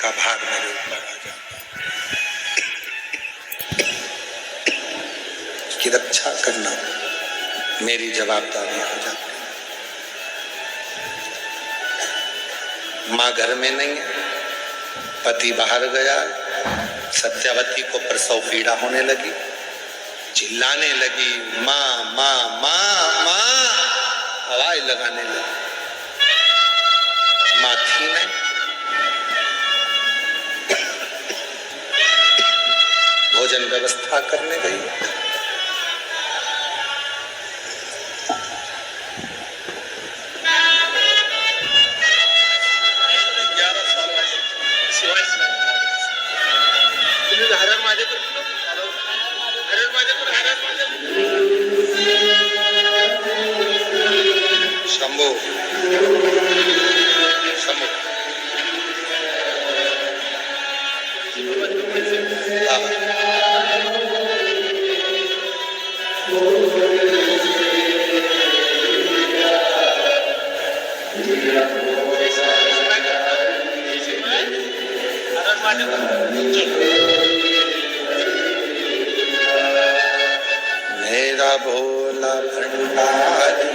का भार मेरे ऊपर आ जाता कि रक्षा करना मेरी जवाबदारी हो जाती। माँ घर में नहीं है, पति बाहर गया। सत्यावती को प्रसव पीड़ा होने लगी, चिल्लाने लगी, माँ माँ माँ माँ, आवाज लगाने लगी। माँ थी नहीं। भोजन व्यवस्था करने गई। शंभू शंभू मेरा भोला भंडारी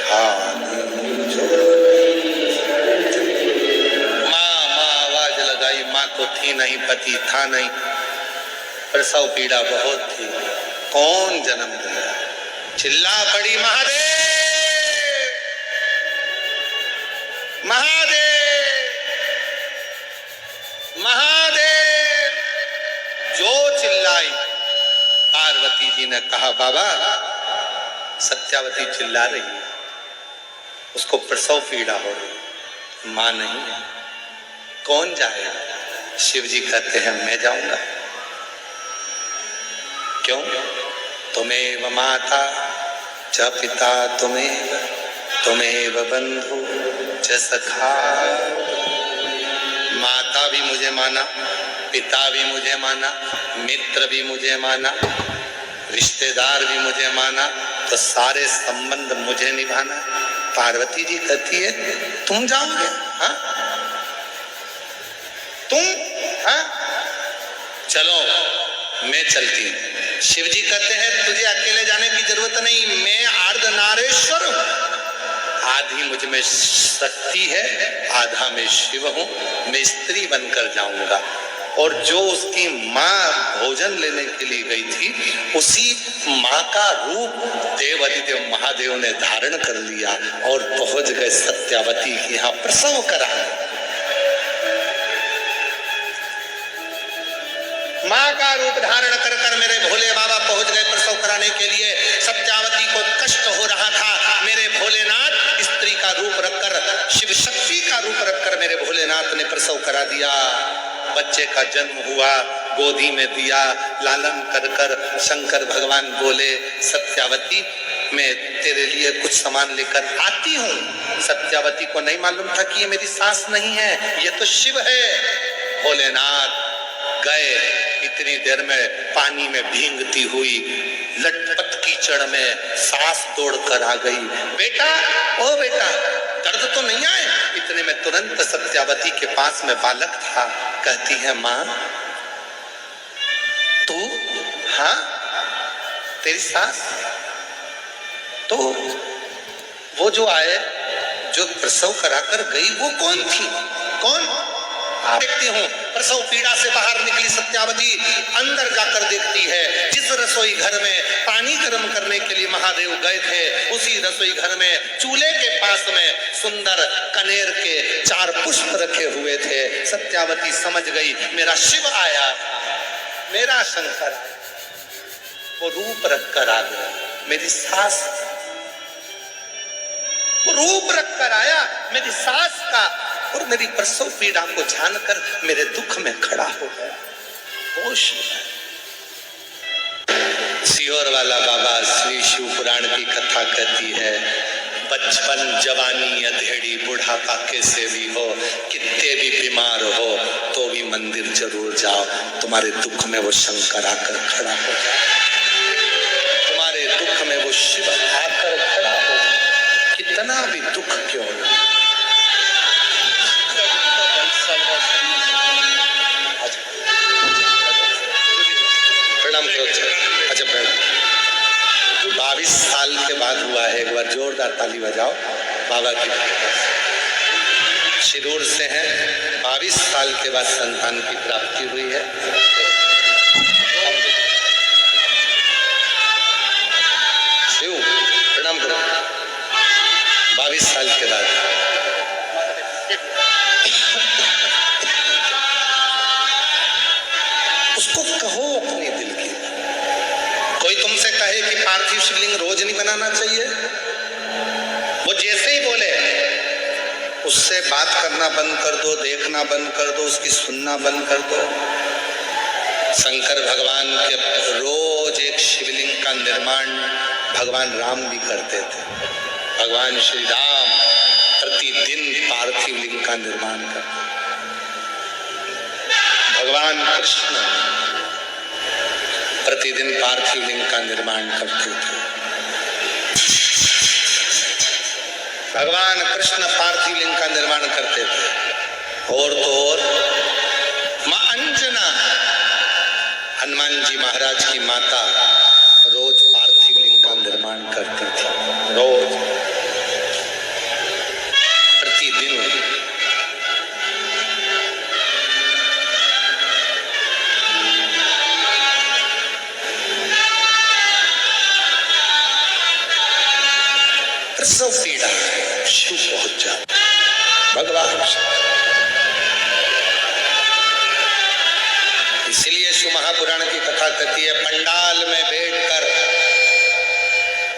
खाली झोली। माँ आवाज लगाई। माँ तो थी नहीं, पति था नहीं, प्रसव पीड़ा बहुत थी। कौन जन्म दिया? चिल्ला पड़ी, महादेव महादेव महादेव। जो चिल्लाई। पार्वती जी ने कहा, बाबा सत्यावती चिल्ला रही है, उसको प्रसव पीड़ा हो रही, मां नहीं है, कौन जाएगा? शिव जी कहते हैं मैं जाऊंगा। क्यों? तुमेव माता च पिता तुमेव बंधु च सखा। माता भी मुझे माना, पिता भी मुझे माना, मित्र भी मुझे माना, रिश्तेदार भी मुझे माना, तो सारे संबंध मुझे निभाना। पार्वती जी कहती है तुम जाओगे? हाँ तुम? हाँ चलो मैं चलती हूँ। शिव जी कहते हैं तुझे अकेले जाने की जरूरत नहीं, मैं अर्धनारेश्वर हूँ। आधी मुझ में शक्ति है, आधा मैं शिव हूँ। मैं स्त्री बनकर जाऊंगा। और जो उसकी माँ भोजन लेने के लिए गई थी, उसी माँ का रूप देवादिदेव महादेव ने धारण कर लिया और पहुंच गए सत्यावती के यहाँ प्रसव कराने। माँ का रूप धारण कर मेरे भोले बाबा पहुंच गए प्रसव कराने के लिए। सत्यावती को कष्ट हो रहा था। मेरे भोलेनाथ स्त्री का रूप रखकर, शिव शक्ति का रूप रखकर मेरे भोलेनाथ ने प्रसव करा दिया। बच्चे का जन्म हुआ, गोदी में दिया, लालन कर शंकर भगवान बोले, सत्यावती मैं तेरे लिए कुछ सामान लेकर आती हूँ। सत्यावती को नहीं मालूम था कि ये मेरी सास नहीं है, ये तो शिव है। भोलेनाथ गए। इतनी देर में पानी में भींगती हुई लटपट कीचड़ में सास दौड़कर आ गई। बेटा, ओ बेटा, दर्द तो नहीं आए? इतने में तुरंत सत्यावती के पास में बालक था। कहती है माँ तू? हाँ तेरी सास? तो वो जो आए, जो प्रसव कराकर गई, वो कौन थी? कौन? देखती हूँ। प्रसव पीड़ा से बाहर निकली सत्यावती अंदर जाकर देखती है, जिस रसोई घर में पानी गर्म करने के लिए महादेव गए थे, उसी रसोई घर में चूल्हे के पास में सुंदर कनेर के 4 पुष्प रखे हुए थे। सत्यावती समझ गई मेरा शिव आया, मेरा शंकर आया। वो रूप रखकर आ गया, मेरी सास। वो रूप रखकर आया मेरी सास का, और मेरी प्रसव पीड़ा को जानकर मेरे दुख में खड़ा हो गया। होश सीहोर वाला बाबा श्री शिव पुराण की कथा कहती है, बचपन जवानी अधेड़ी बुढ़ापा कैसे भी हो, कितने भी बीमार हो तो भी मंदिर जरूर जाओ। तुम्हारे दुख में वो शंकर आकर खड़ा हो जाए, तुम्हारे दुख में वो शिव आकर खड़ा हो जाए। कितना भी दुख क्यों ना। ताली बजाओ बाबा की कृपा से। शिरूर से हैं, 22 साल के बाद संतान की प्राप्ति हुई है। शिव प्रणाम करो। 22 साल के बाद उसको कहो अपने दिल की। कोई तुमसे कहे कि पार्थिव शिवलिंग रोज नहीं बनाना चाहिए, वो जैसे ही बोले उससे बात करना बंद कर दो, देखना बंद कर दो, उसकी सुनना बंद कर दो। शंकर भगवान के रोज एक शिवलिंग का निर्माण भगवान राम भी करते थे। भगवान श्री राम प्रतिदिन पार्थिव लिंग का निर्माण करते। भगवान कृष्ण प्रतिदिन पार्थिव लिंग का निर्माण करते थे। भगवान कृष्ण पार्थिव लिंग का निर्माण करते थे। और तो और मां अंजना हनुमान जी महाराज की माता रोज पार्थिव लिंग का निर्माण करती थी। रोज प्रतिदिन। प्रसव पीड़ा शिव पहुंच जाता भगवान। इसलिए शिव महापुराण की कथा कहती है, पंडाल में बैठकर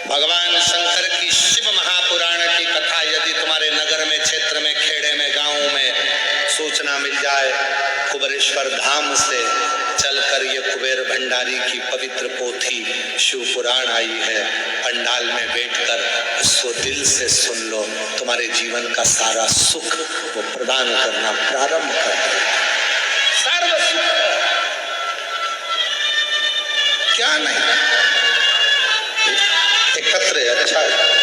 भगवान शंकर की शिव महापुराण की कथा यदि तुम्हारे नगर में, क्षेत्र में, खेड़े में, गांव में सूचना मिल जाए, कुबेरेश्वर धाम से चलकर ये कुबेर भंडारी की पवित्र पोथी शिव पुराण आई है, पंडाल में बैठकर उसको दिल से सुन लो, तुम्हारे जीवन का सारा सुख वो प्रदान करना प्रारंभ कर दे। सर्व सुख क्या नहीं एकत्र है। अच्छा है।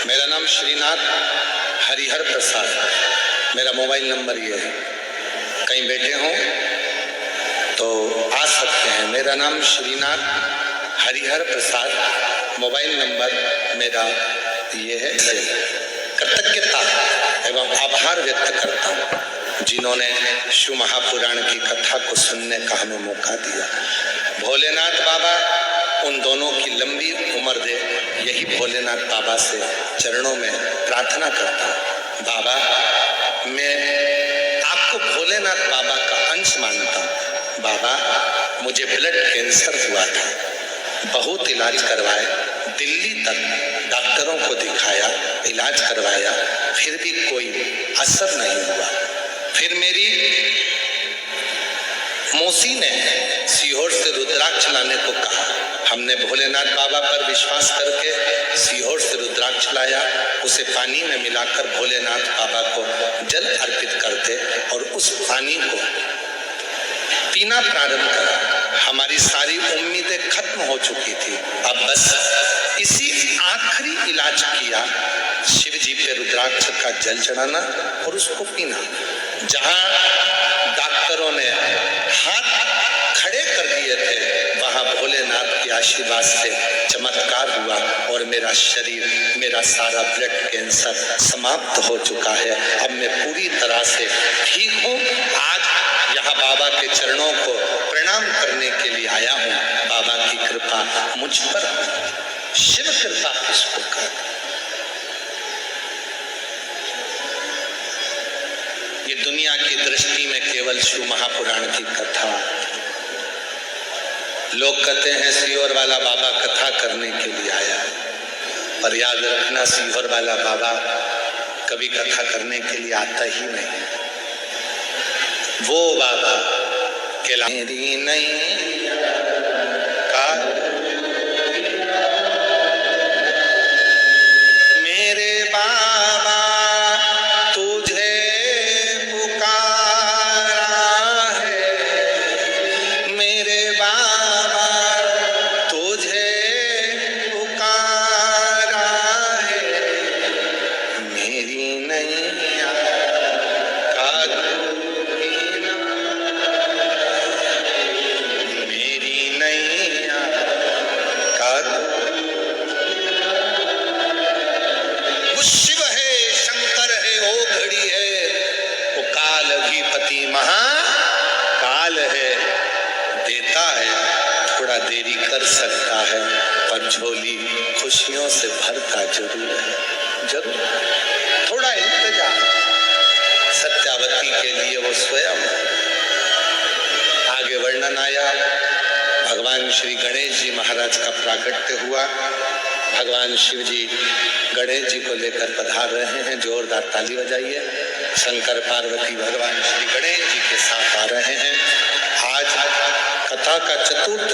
मेरा नाम श्रीनाथ हरिहर प्रसाद, मेरा मोबाइल नंबर ये है। कहीं बैठे हो तो आ सकते हैं। मेरा नाम श्रीनाथ हरिहर प्रसाद, मोबाइल नंबर मेरा ये है। कृतज्ञता एवं आभार व्यक्त करता हूँ जिन्होंने शिव महापुराण की कथा को सुनने का हमें मौका दिया। भोलेनाथ बाबा उन दोनों की लंबी उम्र दे, यही भोलेनाथ बाबा से चरणों में प्रार्थना करता हूँ। बाबा, मैं आपको भोलेनाथ बाबा का अंश मानता हूँ। बाबा, मुझे ब्लड कैंसर हुआ था, बहुत इलाज करवाए, दिल्ली तक डॉक्टरों को दिखाया, इलाज करवाया, फिर भी कोई असर नहीं हुआ। फिर मेरी मौसी ने सीहोर से रुद्राक्ष लाने को कहा। हमने भोलेनाथ बाबा पर विश्वास करके सीहोर से रुद्राक्ष लाया, उसे पानी में मिलाकर भोलेनाथ बाबा को जल अर्पित करते और उस पानी को पीना प्रारंभ करा। हमारी सारी उम्मीदें खत्म हो चुकी थी। अब बस इसी आखिरी इलाज किया, शिव जी पे रुद्राक्ष का जल चढ़ाना और उसको पीना। जहां डॉक्टरों ने हाथ खड़े कर दिए थे, वहां भोलेनाथ के आशीर्वाद से चमत्कार हुआ और मेरा शरीर, मेरा सारा ब्लड कैंसर समाप्त हो चुका है। अब मैं पूरी तरह से ठीक हूँ। आज यहाँ बाबा के चरणों को प्रणाम करने के लिए आया हूँ। बाबा की कृपा मुझ पर, शिव कृपा इसको कर। ये दुनिया की दृष्टि में केवल शिव महापुराण की कथा। लोग कहते हैं सीहोर वाला बाबा कथा करने के लिए आया है, पर याद रखना सीहोर वाला बाबा कभी कथा करने के लिए आता ही नहीं। वो बाबा के मेरी नहीं का मेरे बाबा तुझे पुकार देरी कर सकता है, पर झोली खुशियों से भरता जरूर है। जरूर थोड़ा इंतजार। सत्यावती के लिए वो स्वयं। आगे वर्णन आया, भगवान श्री गणेश जी महाराज का प्राकट्य हुआ। भगवान शिव जी गणेश जी को लेकर पधार रहे हैं। जोरदार ताली बजाइए। शंकर पार्वती भगवान श्री गणेश जी के साथ आ रहे हैं। आज कथा का चतुर्थ